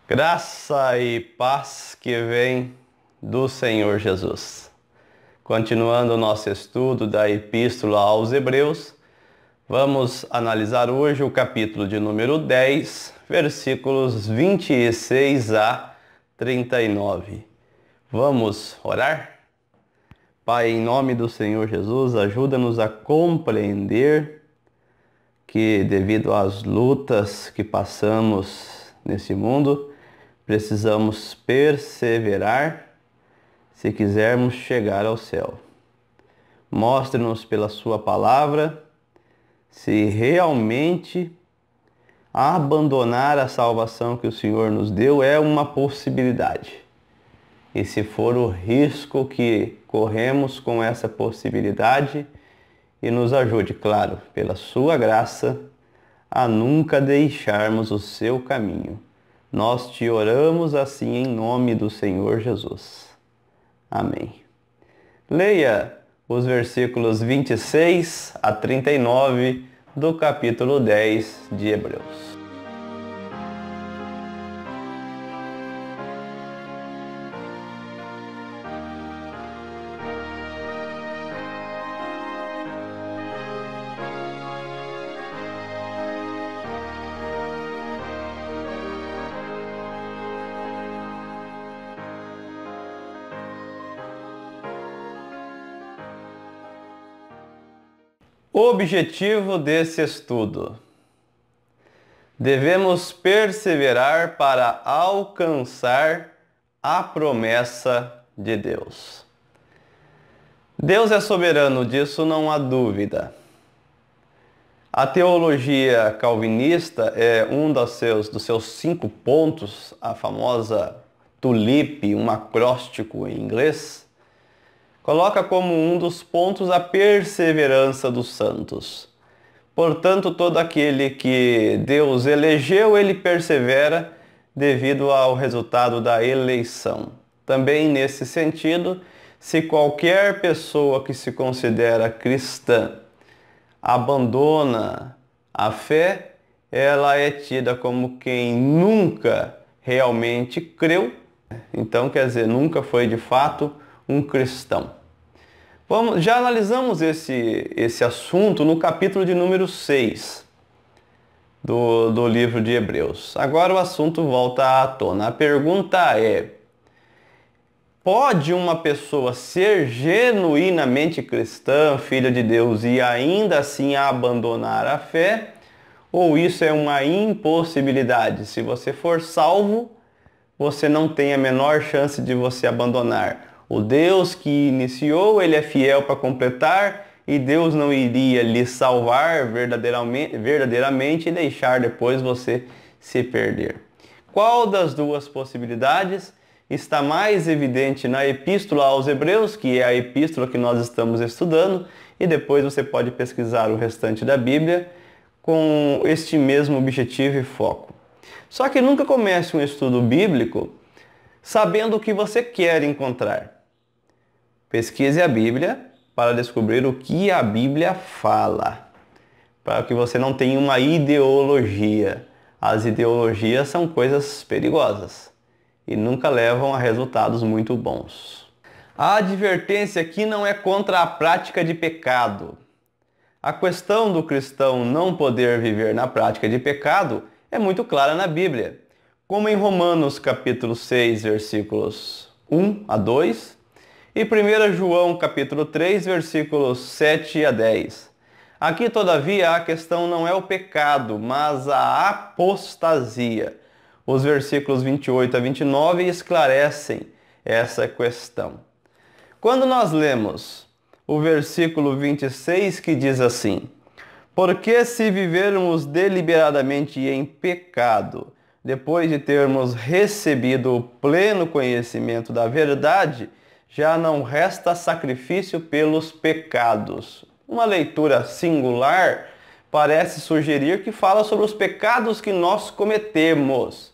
Graça e paz que vem do Senhor Jesus. Continuando o nosso estudo da Epístola aos Hebreus, vamos analisar hoje o capítulo de número 10, versículos 26 a 39. Vamos orar? Pai, em nome do Senhor Jesus, ajuda-nos a compreender que, devido às lutas que passamos nesse mundo, precisamos perseverar se quisermos chegar ao céu. Mostre-nos pela sua palavra se realmente abandonar a salvação que o Senhor nos deu é uma possibilidade. E se for o risco que corremos com essa possibilidade, e nos ajude, claro, pela sua graça, a nunca deixarmos o seu caminho. Nós te oramos assim em nome do Senhor Jesus. Amém. Leia os versículos 26 a 39 do capítulo 10 de Hebreus. O objetivo desse estudo: devemos perseverar para alcançar a promessa de Deus. Deus é soberano, disso não há dúvida. A teologia calvinista é um dos seus 5 pontos, a famosa tulipe, um acróstico em inglês, coloca como um dos pontos a perseverança dos santos. Portanto, todo aquele que Deus elegeu, ele persevera devido ao resultado da eleição. Também nesse sentido, se qualquer pessoa que se considera cristã abandona a fé, ela é tida como quem nunca realmente creu. Então, quer dizer, nunca foi de fato um cristão. Já analisamos esse assunto no capítulo de número 6 do livro de Hebreus. Agora o assunto volta à tona. A pergunta é: pode uma pessoa ser genuinamente cristã, filha de Deus, e ainda assim abandonar a fé? Ou isso é uma impossibilidade? Se você for salvo, você não tem a menor chance de você abandonar. O Deus que iniciou, ele é fiel para completar, e Deus não iria lhe salvar verdadeiramente e deixar depois você se perder. Qual das duas possibilidades está mais evidente na Epístola aos Hebreus, que é a epístola que nós estamos estudando, e depois você pode pesquisar o restante da Bíblia com este mesmo objetivo e foco. Só que nunca comece um estudo bíblico sabendo o que você quer encontrar. Pesquise a Bíblia para descobrir o que a Bíblia fala, para que você não tenha uma ideologia. As ideologias são coisas perigosas e nunca levam a resultados muito bons. A advertência aqui não é contra a prática de pecado. A questão do cristão não poder viver na prática de pecado é muito clara na Bíblia, como em Romanos capítulo 6, versículos 1 a 2, e 1 João capítulo 3, versículos 7 a 10. Aqui, todavia, a questão não é o pecado, mas a apostasia. Os versículos 28 a 29 esclarecem essa questão. Quando nós lemos o versículo 26, que diz assim: porque se vivermos deliberadamente em pecado, depois de termos recebido o pleno conhecimento da verdade, já não resta sacrifício pelos pecados. Uma leitura singular parece sugerir que fala sobre os pecados que nós cometemos.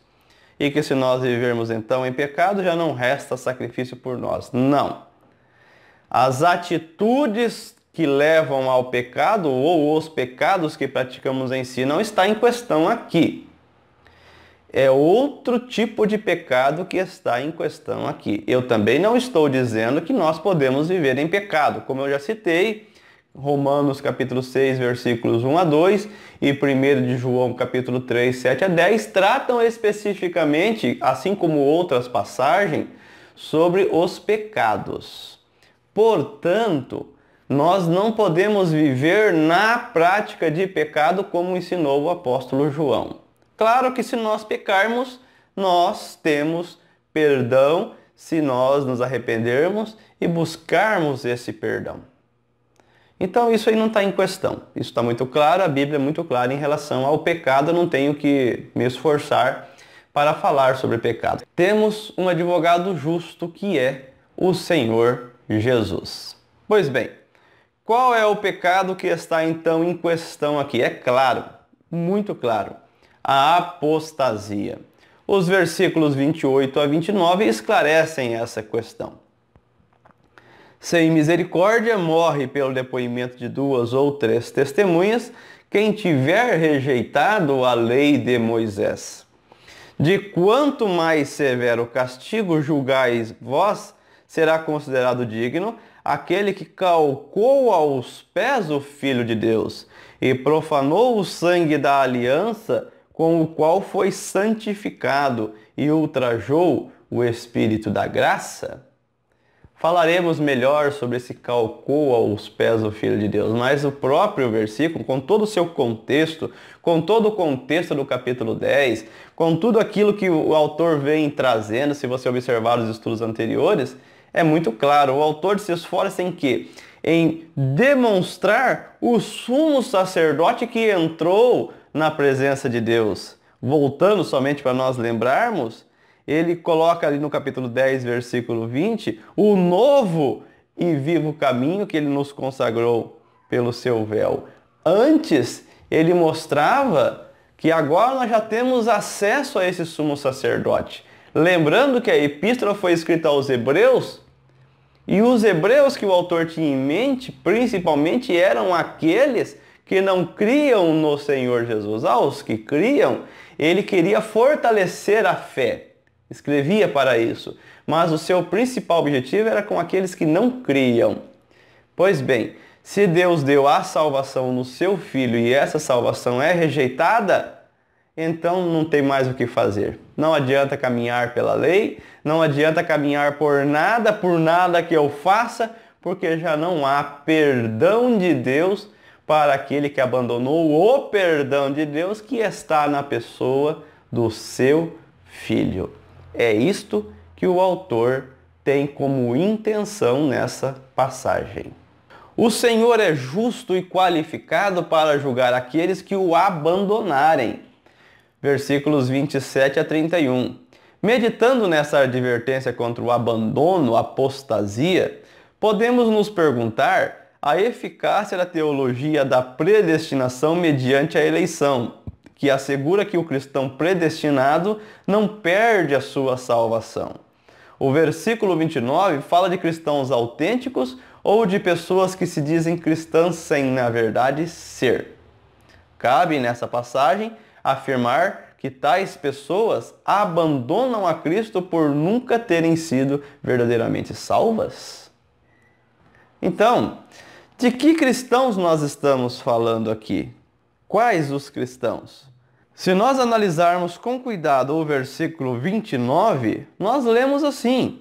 E que se nós vivermos então em pecado, já não resta sacrifício por nós. Não. As atitudes que levam ao pecado ou os pecados que praticamos em si não está em questão aqui. É outro tipo de pecado que está em questão aqui. Eu também não estou dizendo que nós podemos viver em pecado. Como eu já citei, Romanos capítulo 6, versículos 1 a 2 e 1 de João capítulo 3, 7 a 10 tratam especificamente, assim como outras passagens, sobre os pecados. Portanto, nós não podemos viver na prática de pecado como ensinou o apóstolo João. Claro que se nós pecarmos, nós temos perdão se nós nos arrependermos e buscarmos esse perdão. Então isso aí não está em questão. Isso está muito claro, a Bíblia é muito clara em relação ao pecado, eu não tenho que me esforçar para falar sobre pecado. Temos um advogado justo que é o Senhor Jesus. Pois bem, qual é o pecado que está então em questão aqui? É claro, muito claro, a apostasia. Os versículos 28 a 29 esclarecem essa questão. Sem misericórdia morre pelo depoimento de 2 ou 3 testemunhas quem tiver rejeitado a lei de Moisés. De quanto mais severo castigo julgais vós, será considerado digno aquele que calcou aos pés o Filho de Deus e profanou o sangue da aliança com o qual foi santificado e ultrajou o Espírito da graça? Falaremos melhor sobre esse calcou aos pés do Filho de Deus, mas o próprio versículo, com todo o seu contexto, com todo o contexto do capítulo 10, com tudo aquilo que o autor vem trazendo, se você observar os estudos anteriores, é muito claro. O autor se esforça em quê? Em demonstrar o sumo sacerdote que entrou na presença de Deus. Voltando somente para nós lembrarmos, ele coloca ali no capítulo 10, versículo 20, o novo e vivo caminho que ele nos consagrou pelo seu véu. Antes, ele mostrava que agora nós já temos acesso a esse sumo sacerdote. Lembrando que a epístola foi escrita aos Hebreus, e os hebreus que o autor tinha em mente, principalmente, eram aqueles que não criam no Senhor Jesus. Aos que criam, ele queria fortalecer a fé. Escrevia para isso. Mas o seu principal objetivo era com aqueles que não criam. Pois bem, se Deus deu a salvação no seu Filho e essa salvação é rejeitada, então não tem mais o que fazer. Não adianta caminhar pela lei, não adianta caminhar por nada que eu faça, porque já não há perdão de Deus para aquele que abandonou o perdão de Deus que está na pessoa do seu Filho. É isto que o autor tem como intenção nessa passagem. O Senhor é justo e qualificado para julgar aqueles que o abandonarem. Versículos 27 a 31. Meditando nessa advertência contra o abandono, apostasia, podemos nos perguntar a eficácia da teologia da predestinação mediante a eleição, que assegura que o cristão predestinado não perde a sua salvação. O versículo 29 fala de cristãos autênticos ou de pessoas que se dizem cristãs sem, na verdade, ser. Cabe nessa passagem afirmar que tais pessoas abandonam a Cristo por nunca terem sido verdadeiramente salvas? Então, de que cristãos nós estamos falando aqui? Quais os cristãos? Se nós analisarmos com cuidado o versículo 29, nós lemos assim: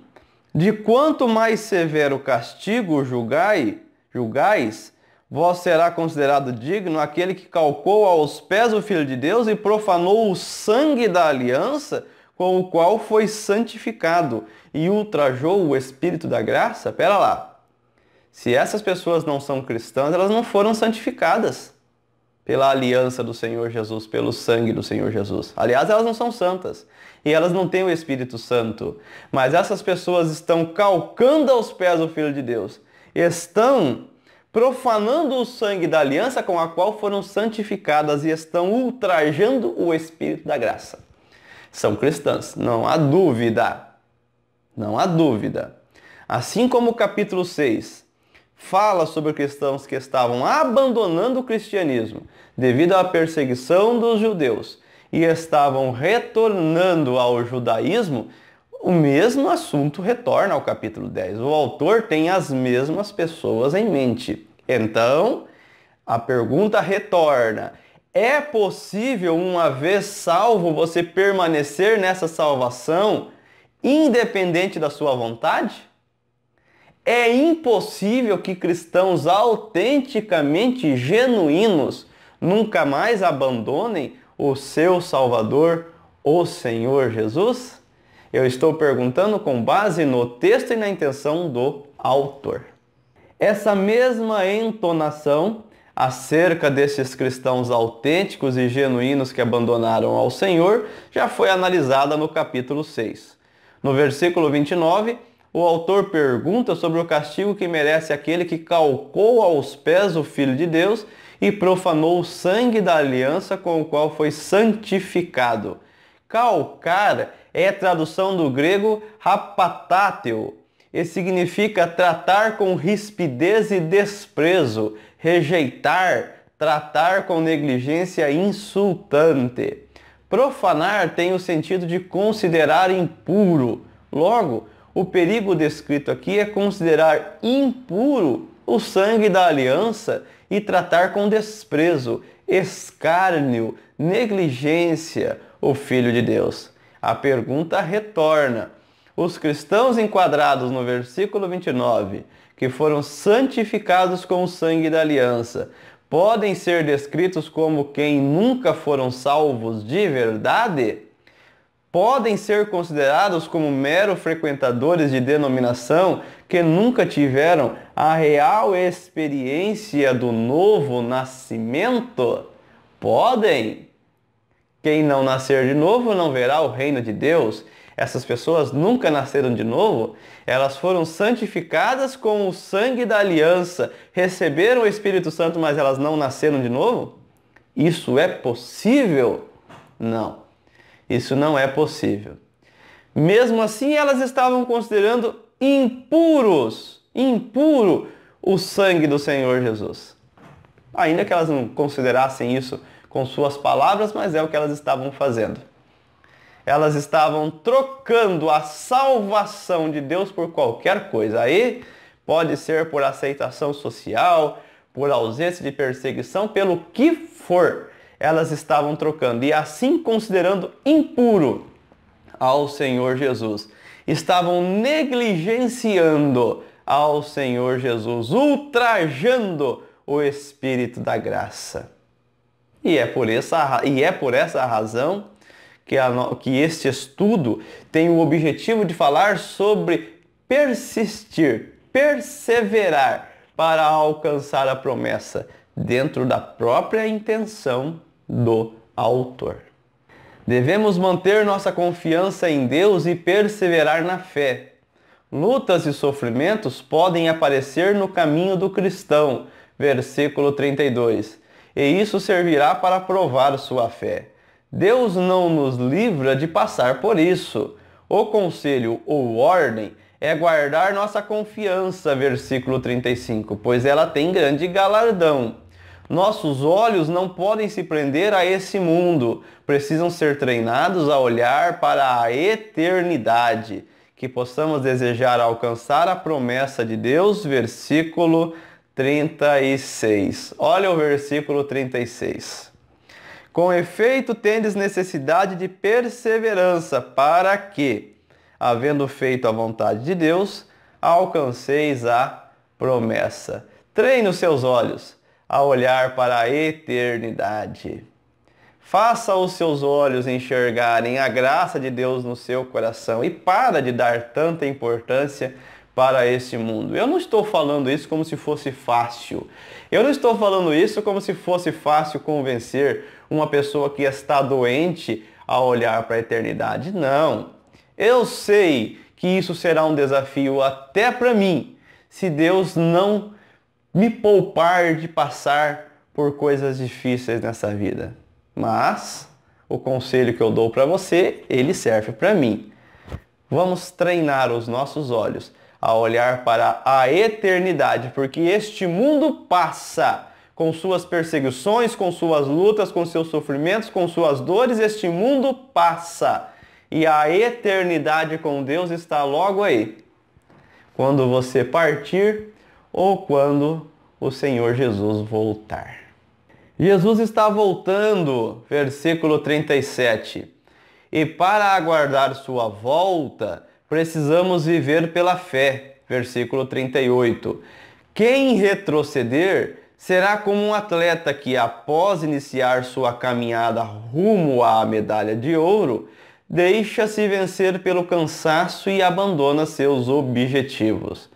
de quanto mais severo castigo julgais, vós será considerado digno aquele que calcou aos pés o Filho de Deus e profanou o sangue da aliança com o qual foi santificado e ultrajou o Espírito da graça? Pera lá. Se essas pessoas não são cristãs, elas não foram santificadas pela aliança do Senhor Jesus, pelo sangue do Senhor Jesus. Aliás, elas não são santas e elas não têm o Espírito Santo. Mas essas pessoas estão calcando aos pés o Filho de Deus. Estão profanando o sangue da aliança com a qual foram santificadas e estão ultrajando o Espírito da graça. São cristãs, não há dúvida. Não há dúvida. Assim como o capítulo 6 fala sobre cristãos que estavam abandonando o cristianismo devido à perseguição dos judeus e estavam retornando ao judaísmo, o mesmo assunto retorna ao capítulo 10. O autor tem as mesmas pessoas em mente. Então, a pergunta retorna: é possível, uma vez salvo, você permanecer nessa salvação independente da sua vontade? É impossível que cristãos autenticamente genuínos nunca mais abandonem o seu Salvador, o Senhor Jesus? Eu estou perguntando com base no texto e na intenção do autor. Essa mesma entonação acerca desses cristãos autênticos e genuínos que abandonaram ao Senhor já foi analisada no capítulo 6. No versículo 29, o autor pergunta sobre o castigo que merece aquele que calcou aos pés o Filho de Deus e profanou o sangue da aliança com o qual foi santificado. Calcar é a tradução do grego rapatateo e significa tratar com rispidez e desprezo, rejeitar, tratar com negligência insultante. Profanar tem o sentido de considerar impuro. Logo, o perigo descrito aqui é considerar impuro o sangue da aliança e tratar com desprezo, escárnio, negligência o Filho de Deus. A pergunta retorna: os cristãos enquadrados no versículo 29, que foram santificados com o sangue da aliança, podem ser descritos como quem nunca foram salvos de verdade? Podem ser considerados como mero frequentadores de denominação que nunca tiveram a real experiência do novo nascimento? Podem. Quem não nascer de novo não verá o reino de Deus. Essas pessoas nunca nasceram de novo, elas foram santificadas com o sangue da aliança, receberam o Espírito Santo, mas elas não nasceram de novo? Isso é possível? Não, isso não é possível. Mesmo assim, elas estavam considerando impuro o sangue do Senhor Jesus. Ainda que elas não considerassem isso com suas palavras, mas é o que elas estavam fazendo. Elas estavam trocando a salvação de Deus por qualquer coisa. Aí pode ser por aceitação social, por ausência de perseguição, pelo que for. Elas estavam trocando e assim considerando impuro ao Senhor Jesus. Estavam negligenciando ao Senhor Jesus, ultrajando o Espírito da graça. E é por essa razão que este estudo tem o objetivo de falar sobre persistir, perseverar para alcançar a promessa dentro da própria intenção do autor. Devemos manter nossa confiança em Deus e perseverar na fé. Lutas e sofrimentos podem aparecer no caminho do cristão, versículo 32, e isso servirá para provar sua fé. Deus não nos livra de passar por isso. O conselho ou ordem é guardar nossa confiança, versículo 35, pois ela tem grande galardão. Nossos olhos não podem se prender a esse mundo, precisam ser treinados a olhar para a eternidade, que possamos desejar alcançar a promessa de Deus, versículo 36. Olha o versículo 36. Com efeito, tendes necessidade de perseverança, para que, havendo feito a vontade de Deus, alcanceis a promessa. Treine os seus olhos a olhar para a eternidade. Faça os seus olhos enxergarem a graça de Deus no seu coração e para de dar tanta importância para este mundo. Eu não estou falando isso como se fosse fácil. Eu não estou falando isso como se fosse fácil convencer uma pessoa que está doente a olhar para a eternidade. Não. Eu sei que isso será um desafio até para mim, se Deus não me poupar de passar por coisas difíceis nessa vida. Mas o conselho que eu dou para você, ele serve para mim. Vamos treinar os nossos olhos a olhar para a eternidade, porque este mundo passa com suas perseguições, com suas lutas, com seus sofrimentos, com suas dores. Este mundo passa e a eternidade com Deus está logo aí. Quando você partir ou quando o Senhor Jesus voltar. Jesus está voltando, versículo 37. E para aguardar sua volta, precisamos viver pela fé. Versículo 38. Quem retroceder será como um atleta que, após iniciar sua caminhada rumo à medalha de ouro, deixa-se vencer pelo cansaço e abandona seus objetivos.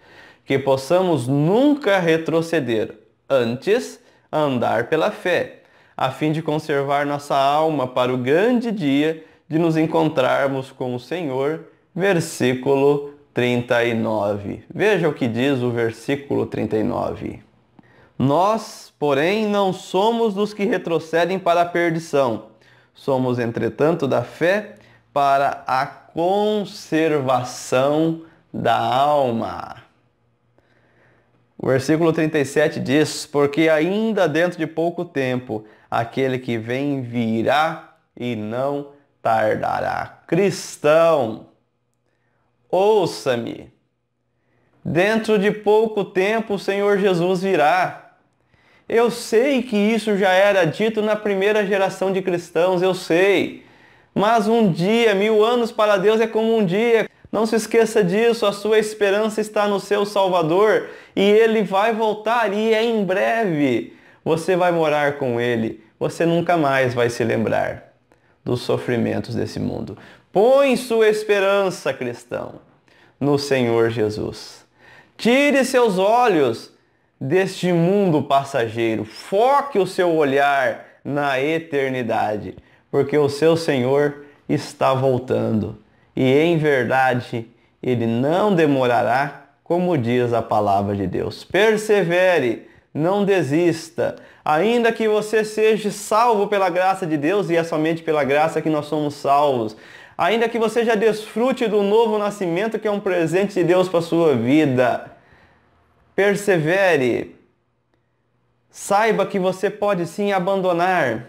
Que possamos nunca retroceder, antes andar pela fé, a fim de conservar nossa alma para o grande dia de nos encontrarmos com o Senhor. Versículo 39. Veja o que diz o versículo 39. Nós, porém, não somos dos que retrocedem para a perdição. Somos, entretanto, da fé para a conservação da alma. O versículo 37 diz: porque ainda dentro de pouco tempo, aquele que vem virá e não tardará. Cristão, ouça-me. Dentro de pouco tempo o Senhor Jesus virá. Eu sei que isso já era dito na primeira geração de cristãos, eu sei. Mas um dia, 1000 anos para Deus é como um dia. Não se esqueça disso, a sua esperança está no seu Salvador e Ele vai voltar e é em breve. Você vai morar com Ele, você nunca mais vai se lembrar dos sofrimentos desse mundo. Põe sua esperança, cristão, no Senhor Jesus. Tire seus olhos deste mundo passageiro, foque o seu olhar na eternidade, porque o seu Senhor está voltando. E em verdade, Ele não demorará, como diz a palavra de Deus. Persevere, não desista. Ainda que você seja salvo pela graça de Deus, e é somente pela graça que nós somos salvos. Ainda que você já desfrute do novo nascimento, que é um presente de Deus para a sua vida. Persevere. Saiba que você pode sim abandonar,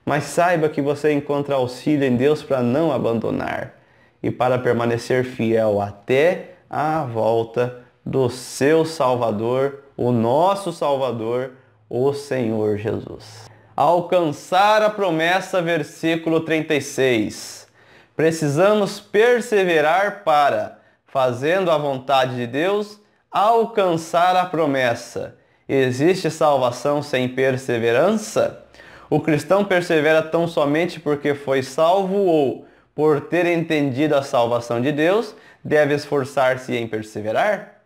mas saiba que você encontra auxílio em Deus para não abandonar e para permanecer fiel até a volta do seu Salvador, o nosso Salvador, o Senhor Jesus. Alcançar a promessa, versículo 36. Precisamos perseverar para, fazendo a vontade de Deus, alcançar a promessa. Existe salvação sem perseverança? O cristão persevera tão somente porque foi salvo ou, por ter entendido a salvação de Deus, deve esforçar-se em perseverar?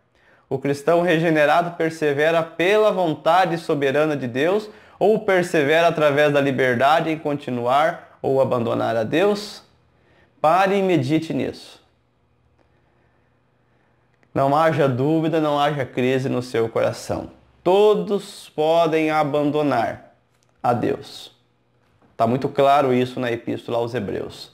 O cristão regenerado persevera pela vontade soberana de Deus ou persevera através da liberdade em continuar ou abandonar a Deus? Pare e medite nisso. Não haja dúvida, não haja crise no seu coração. Todos podem abandonar a Deus. Está muito claro isso na Epístola aos Hebreus.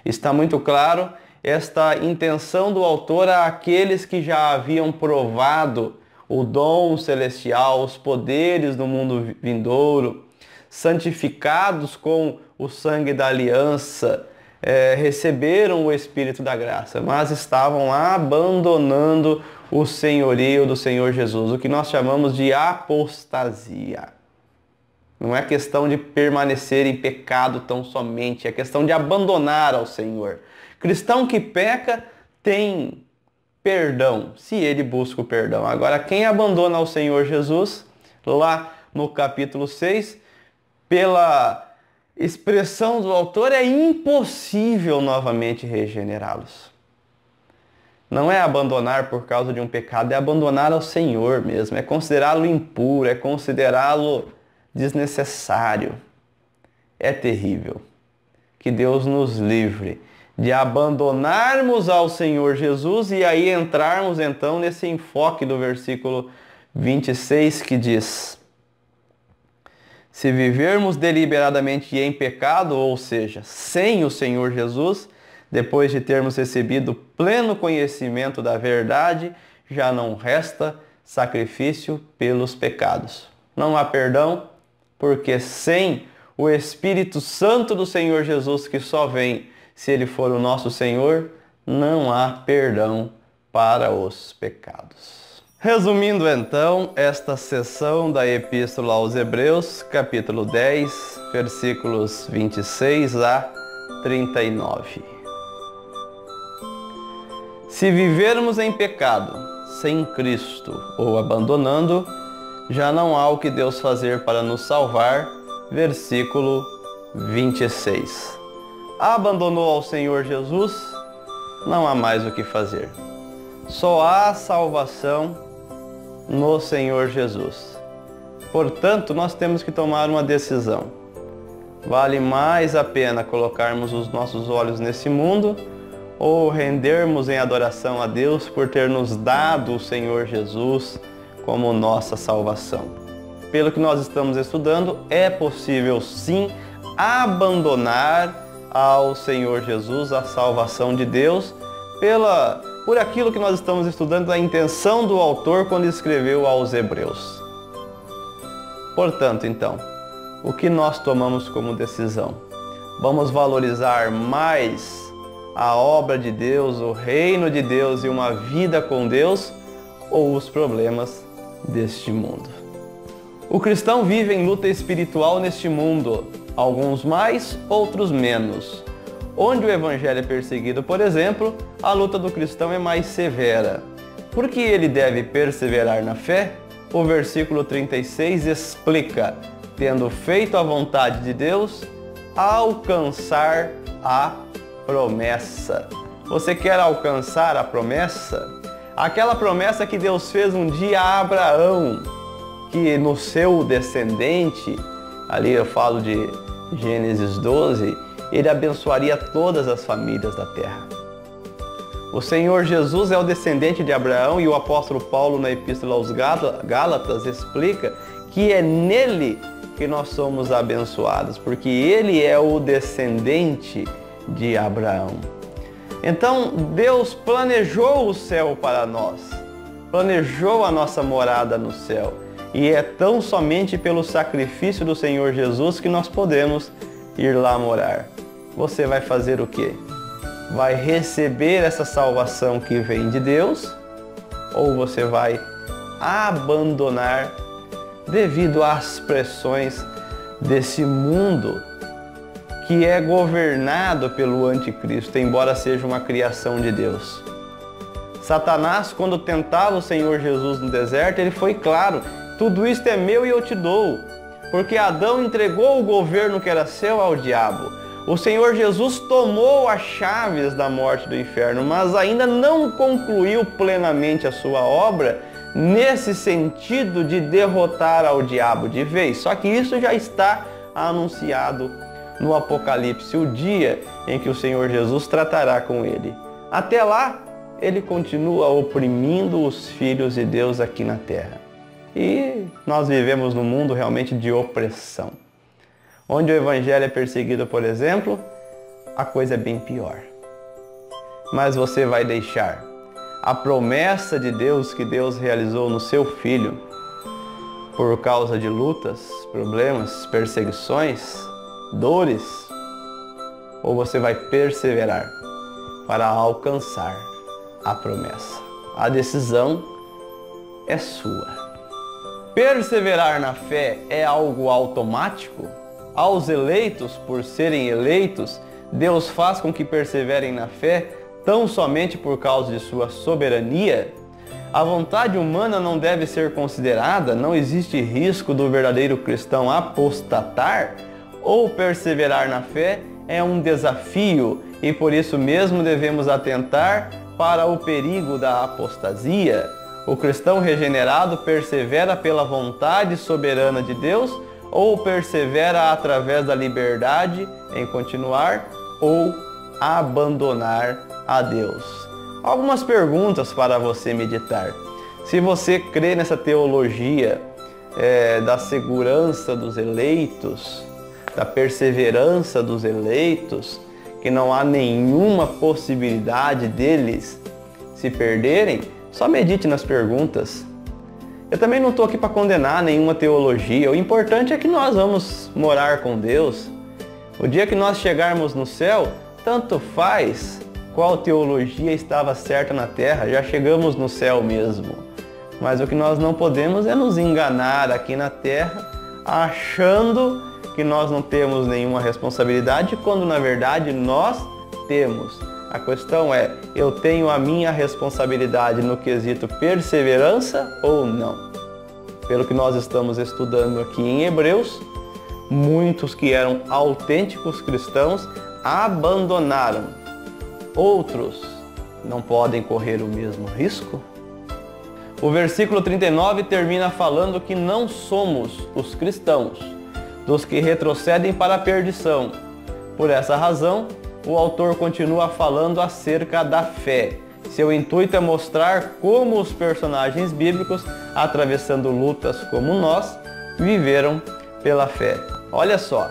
Está muito claro esta intenção do autor àqueles que já haviam provado o dom celestial, os poderes do mundo vindouro, santificados com o sangue da aliança, receberam o Espírito da graça, mas estavam abandonando o senhorio do Senhor Jesus, o que nós chamamos de apostasia. Não é questão de permanecer em pecado tão somente, é questão de abandonar ao Senhor. Cristão que peca tem perdão, se ele busca o perdão. Agora, quem abandona ao Senhor Jesus, lá no capítulo 6, pela expressão do autor, é impossível novamente regenerá-los. Não é abandonar por causa de um pecado, é abandonar ao Senhor mesmo, é considerá-lo impuro, é considerá-lo desnecessário. É terrível. Que Deus nos livre de abandonarmos ao Senhor Jesus e aí entrarmos então nesse enfoque do versículo 26, que diz: se vivermos deliberadamente em pecado, ou seja, sem o Senhor Jesus, depois de termos recebido pleno conhecimento da verdade, já não resta sacrifício pelos pecados. Não há perdão, porque sem o Espírito Santo do Senhor Jesus, que só vem se Ele for o nosso Senhor, não há perdão para os pecados. Resumindo então esta sessão da Epístola aos Hebreus, capítulo 10, versículos 26 a 39. Se vivermos em pecado, sem Cristo ou abandonando, já não há o que Deus fazer para nos salvar. Versículo 26. Abandonou ao Senhor Jesus, não há mais o que fazer. Só há salvação no Senhor Jesus. Portanto, nós temos que tomar uma decisão. Vale mais a pena colocarmos os nossos olhos nesse mundo ou rendermos em adoração a Deus por ter nos dado o Senhor Jesus como nossa salvação. Pelo que nós estamos estudando, é possível sim abandonar ao Senhor Jesus a salvação de Deus por aquilo que nós estamos estudando, a intenção do autor quando escreveu aos Hebreus. Portanto, então, o que nós tomamos como decisão? Vamos valorizar mais a obra de Deus, o reino de Deus e uma vida com Deus, ou os problemas deste mundo? O cristão vive em luta espiritual neste mundo, alguns mais, outros menos. Onde o evangelho é perseguido, por exemplo, a luta do cristão é mais severa. Por que ele deve perseverar na fé? O versículo 36 explica: tendo feito a vontade de Deus, alcançar a promessa. Você quer alcançar a promessa? Aquela promessa que Deus fez um dia a Abraão, que no seu descendente, ali eu falo de Gênesis 12, ele abençoaria todas as famílias da terra. O Senhor Jesus é o descendente de Abraão e o apóstolo Paulo, na Epístola aos Gálatas, explica que é nele que nós somos abençoados, porque ele é o descendente de Abraão. Então, Deus planejou o céu para nós, planejou a nossa morada no céu, e é tão somente pelo sacrifício do Senhor Jesus que nós podemos ir lá morar. Você vai fazer o quê? Vai receber essa salvação que vem de Deus, ou você vai abandonar devido às pressões desse mundo que é governado pelo anticristo, embora seja uma criação de Deus. Satanás, quando tentava o Senhor Jesus no deserto, ele foi claro: tudo isto é meu e eu te dou. Porque Adão entregou o governo que era seu ao diabo. O Senhor Jesus tomou as chaves da morte do inferno, mas ainda não concluiu plenamente a sua obra nesse sentido de derrotar ao diabo de vez. Só que isso já está anunciado no Apocalipse, o dia em que o Senhor Jesus tratará com ele. Até lá, ele continua oprimindo os filhos de Deus aqui na terra. E nós vivemos num mundo realmente de opressão. Onde o evangelho é perseguido, por exemplo, a coisa é bem pior. Mas você vai deixar a promessa de Deus que Deus realizou no seu Filho por causa de lutas, problemas, perseguições, dores? Ou você vai perseverar para alcançar a promessa? A decisão é sua. Perseverar na fé é algo automático? Aos eleitos, por serem eleitos, Deus faz com que perseverem na fé tão somente por causa de sua soberania? A vontade humana não deve ser considerada? Não existe risco do verdadeiro cristão apostatar? Ou perseverar na fé é um desafio e por isso mesmo devemos atentar para o perigo da apostasia? O cristão regenerado persevera pela vontade soberana de Deus ou persevera através da liberdade em continuar ou abandonar a Deus? Algumas perguntas para você meditar. Se você crê nessa teologia da segurança dos eleitos, da perseverança dos eleitos, que não há nenhuma possibilidade deles se perderem, só medite nas perguntas. Eu também não estou aqui para condenar nenhuma teologia. O importante é que nós vamos morar com Deus. O dia que nós chegarmos no céu, tanto faz qual teologia estava certa na terra, já chegamos no céu mesmo. Mas o que nós não podemos é nos enganar aqui na terra, achando que nós não temos nenhuma responsabilidade, quando na verdade nós temos. A questão é, eu tenho a minha responsabilidade no quesito perseverança ou não? Pelo que nós estamos estudando aqui em Hebreus, muitos que eram autênticos cristãos abandonaram. Outros não podem correr o mesmo risco? O versículo 39 termina falando que não somos os cristãos dos que retrocedem para a perdição. Por essa razão, o autor continua falando acerca da fé. Seu intuito é mostrar como os personagens bíblicos, atravessando lutas como nós, viveram pela fé. Olha só,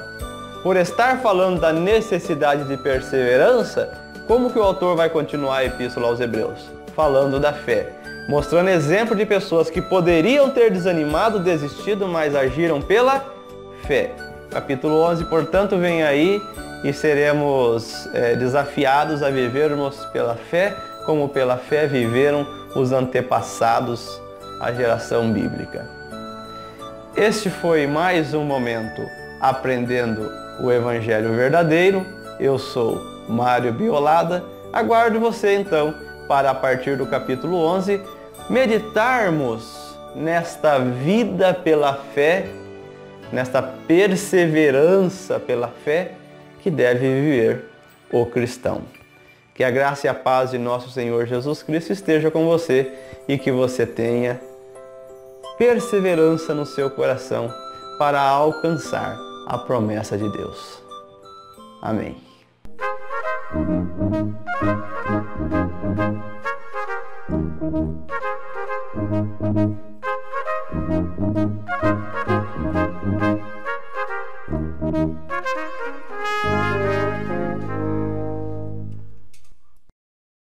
por estar falando da necessidade de perseverança, como que o autor vai continuar a epístola aos Hebreus? Falando da fé, mostrando exemplo de pessoas que poderiam ter desanimado, desistido, mas agiram pela fé. Capítulo 11, portanto, vem aí e seremos desafiados a vivermos pela fé, como pela fé viveram os antepassados, a geração bíblica. Este foi mais um momento aprendendo o Evangelho verdadeiro. Eu sou Mário Biolada. Aguardo você então para, a partir do capítulo 11, meditarmos nesta vida pela fé, nesta perseverança pela fé que deve viver o cristão. Que a graça e a paz de nosso Senhor Jesus Cristo esteja com você e que você tenha perseverança no seu coração para alcançar a promessa de Deus. Amém.